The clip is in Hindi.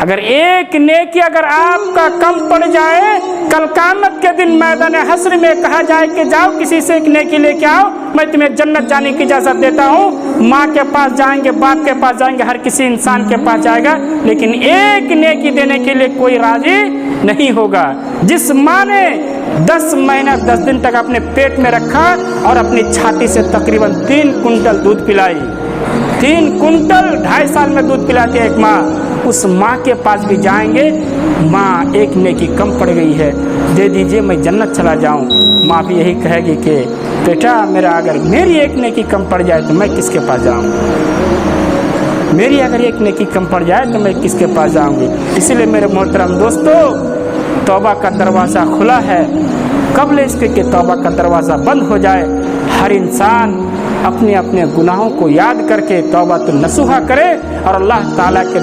अगर एक नेकी अगर आपका कम पड़ जाए, कल क़यामत के दिन मैदान हश्र में कहा जाए कि जाओ किसी से एक नेकी लेके आओ, मैं तुम्हें जन्नत जाने की इजाज़त देता हूँ। माँ के पास जाएंगे, बाप के पास जाएंगे, हर किसी इंसान के पास जाएगा, लेकिन एक नेकी देने के लिए कोई राजी नहीं होगा। जिस माँ ने 10 महीना 10 दिन तक अपने पेट में रखा और अपनी छाती से तकरीबन 3 कुंटल दूध पिलाई, 3 कुंटल 2.5 साल में दूध पिलाती है एक माँ, उस माँ के पास भी जाएंगे, माँ एक नेकी कम पड़ गई है, दे दीजिए मैं जन्नत चला जाऊँ। माँ भी यही कहेगी कि बेटा मेरा अगर मेरी एक नेकी कम पड़ जाए तो मैं किसके पास जाऊँ, मेरी अगर एक नेकी कम पड़ जाए तो मैं किसके पास जाऊँगी। इसीलिए मेरे मोहतरम दोस्तों, तौबा का दरवाज़ा खुला है, कब ले इसके कि तौबा का दरवाज़ा बंद हो जाए। हर इंसान अपने अपने गुनाहों को याद करके तौबा तो नसूहा करे और अल्लाह ताला के